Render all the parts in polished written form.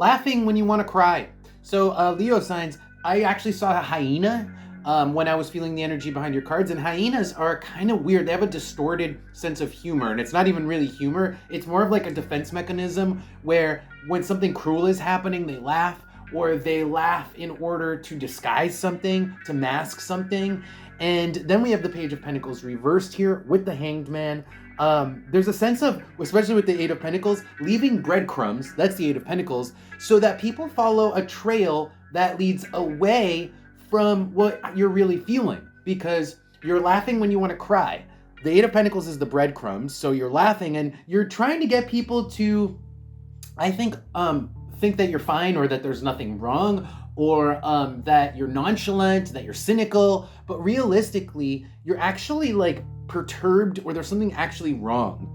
laughing when you want to cry. So Leo signs, I actually saw a hyena when I was feeling the energy behind your cards, and hyenas are kind of weird. They have a distorted sense of humor, and it's not even really humor. It's more of like a defense mechanism where when something cruel is happening, they laugh, or they laugh in order to disguise something, to mask something. And then we have the Page of Pentacles reversed here with the Hanged Man. There's a sense of, especially with the Eight of Pentacles, leaving breadcrumbs, that's the Eight of Pentacles, so that people follow a trail that leads away from what you're really feeling, because you're laughing when you want to cry. The Eight of Pentacles is the breadcrumbs, so you're laughing and you're trying to get people to, I think that you're fine, or that there's nothing wrong, or that you're nonchalant, that you're cynical, but realistically, you're actually like perturbed, or there's something actually wrong,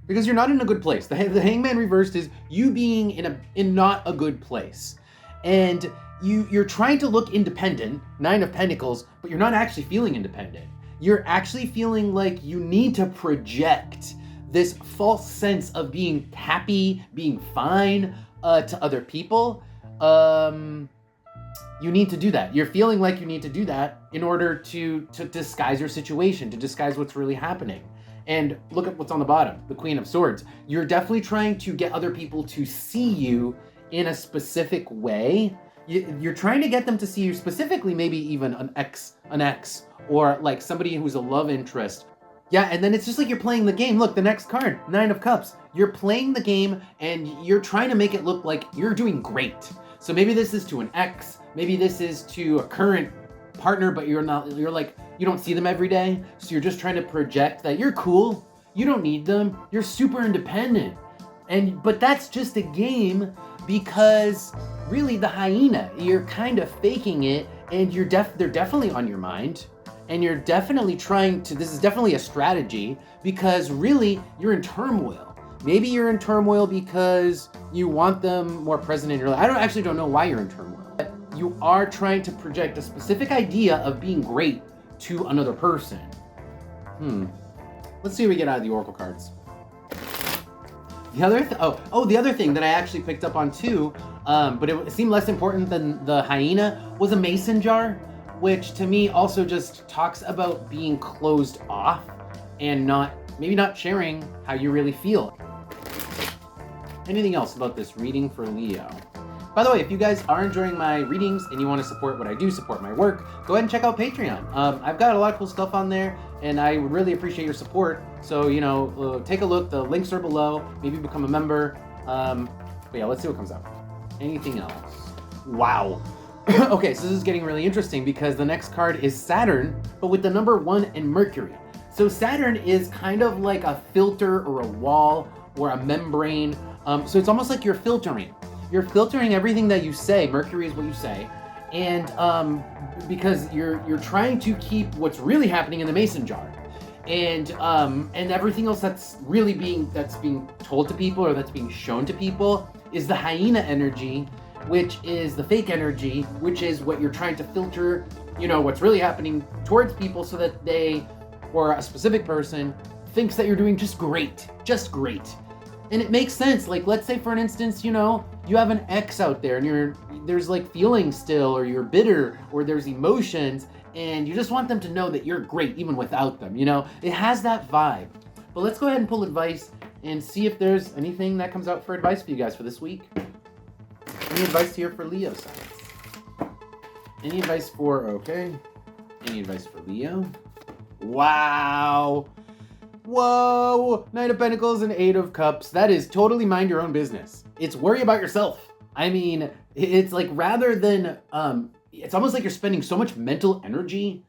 because you're not in a good place. The Hangman reversed is you being in not a good place, and you're trying to look independent, Nine of Pentacles, but you're not actually feeling independent. You're actually feeling like you need to project this false sense of being happy, being fine to other people. You need to do that. You're feeling like you need to do that in order to disguise your situation, to disguise what's really happening. And look at what's on the bottom, the Queen of Swords. You're definitely trying to get other people to see you in a specific way. You're trying to get them to see you specifically, maybe even an ex, or like somebody who's a love interest. Yeah, and then it's just like you're playing the game. Look, the next card, Nine of Cups. You're playing the game and you're trying to make it look like you're doing great. So maybe this is to an ex, maybe this is to a current partner, but you're like, you don't see them every day. So you're just trying to project that you're cool. You don't need them. You're super independent. But that's just a game, because really the hyena, you're kind of faking it, and they're definitely on your mind, and you're definitely trying to, this is definitely a strategy, because really you're in turmoil. Maybe you're in turmoil because you want them more present in your life. I don't know why you're in turmoil. But you are trying to project a specific idea of being great to another person. Let's see what we get out of the Oracle cards. The other thing that I actually picked up on too, but it seemed less important than the hyena, was a mason jar, which to me also just talks about being closed off and maybe not sharing how you really feel. Anything else about this reading for Leo? By the way, if you guys are enjoying my readings and you want to support what I do, support my work, go ahead and check out Patreon. I've got a lot of cool stuff on there, and I would really appreciate your support. So, take a look. The links are below. Maybe become a member. But yeah, let's see what comes out. Anything else? Wow. Okay, so this is getting really interesting, because the next card is Saturn, but with the number 1 and Mercury. So Saturn is kind of like a filter or a wall or a membrane. So it's almost like you're filtering. You're filtering everything that you say. Mercury is what you say. And because you're trying to keep what's really happening in the mason jar. And everything else that's being told to people, or that's being shown to people, is the hyena energy, which is the fake energy, which is what you're trying to filter, what's really happening towards people, so that they, or a specific person, thinks that you're doing just great. And it makes sense. Like, let's say for an instance, you have an ex out there, and there's like feelings still, or you're bitter, or there's emotions, and you just want them to know that you're great even without them. It has that vibe. But let's go ahead and pull advice and see if there's anything that comes out for advice for you guys for this week. Any advice here for Leo signs? Any advice for Leo? Wow. Whoa, Knight of Pentacles and Eight of Cups. That is totally mind your own business. It's worry about yourself. I mean, it's like, rather than, it's almost like you're spending so much mental energy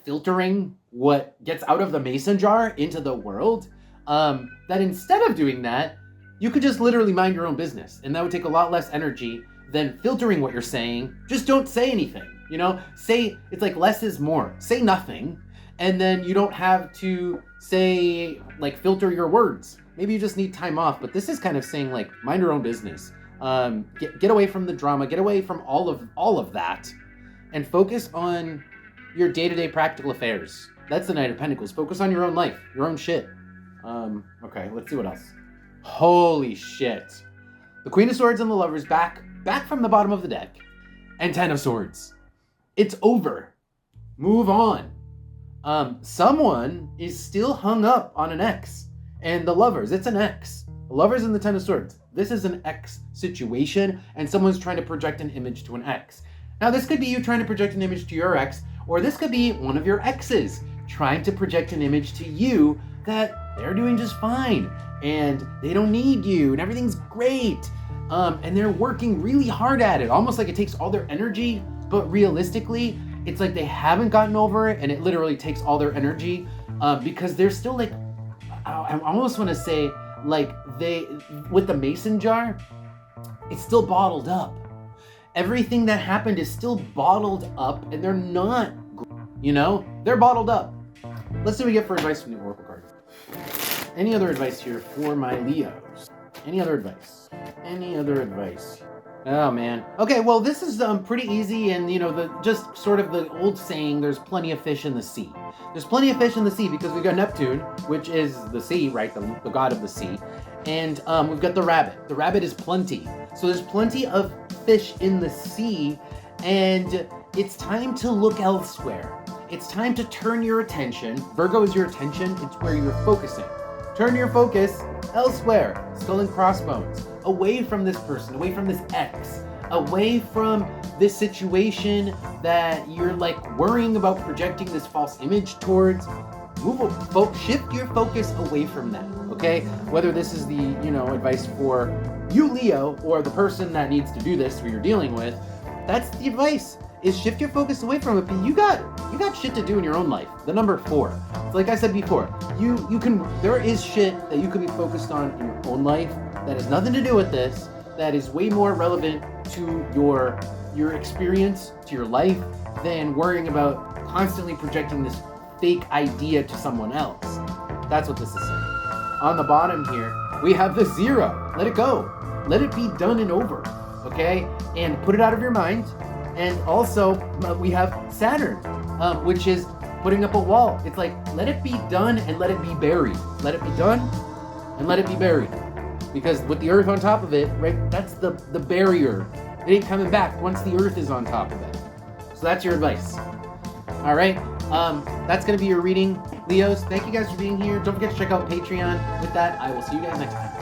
filtering what gets out of the mason jar into the world, that instead of doing that, you could just literally mind your own business. And that would take a lot less energy than filtering what you're saying. Just don't say anything, Say, it's like less is more. Say nothing. And then you don't have to say, like, filter your words. Maybe you just need time off, but this is kind of saying, like, mind your own business. Get away from the drama, get away from all of that, and focus on your day-to-day practical affairs. That's the Knight of Pentacles. Focus on your own life, your own shit. Okay, let's see what else. Holy shit. The Queen of Swords and the Lovers back from the bottom of the deck. And Ten of Swords. It's over. Move on. Someone is still hung up on an ex. And the Lovers, it's an ex. The Lovers and the Ten of Swords. This is an ex situation, and someone's trying to project an image to an ex. Now, this could be you trying to project an image to your ex, or this could be one of your exes trying to project an image to you that they're doing just fine, and they don't need you, and everything's great. And they're working really hard at it, almost like it takes all their energy, but realistically, it's like they haven't gotten over it, and it literally takes all their energy, because they're still like, I almost want to say, like with the mason jar, it's still bottled up. Everything that happened is still bottled up, and they're not, they're bottled up. Let's see what we get for advice from the Oracle card. Any other advice here for my Leos? Any other advice? Oh man. Okay, well this is pretty easy, and just sort of the old saying, there's plenty of fish in the sea. There's plenty of fish in the sea because we've got Neptune, which is the sea, right? The god of the sea. And we've got the rabbit. The rabbit is plenty. So there's plenty of fish in the sea, and it's time to look elsewhere. It's time to turn your attention. Virgo is your attention. It's where you're focusing. Turn your focus elsewhere. Skull and crossbones. Away from this person, away from this ex, away from this situation that you're like worrying about projecting this false image towards. Shift your focus away from that, okay? Whether this is the, advice for you, Leo, or the person that needs to do this who you're dealing with, that's the advice, is shift your focus away from it. But you got shit to do in your own life. The number 4. Like I said before, there is shit that you could be focused on in your own life that has nothing to do with this, that is way more relevant to your experience, to your life, than worrying about constantly projecting this fake idea to someone else. That's what this is saying. On the bottom here, we have the 0. Let it go. Let it be done and over, okay? And put it out of your mind. And also, we have Saturn, which is putting up a wall. It's like, let it be done and let it be buried. Let it be done and let it be buried. Because with the earth on top of it, right, that's the barrier. It ain't coming back once the earth is on top of it. So that's your advice. All right. That's going to be your reading, Leos. Thank you guys for being here. Don't forget to check out Patreon. With that, I will see you guys next time.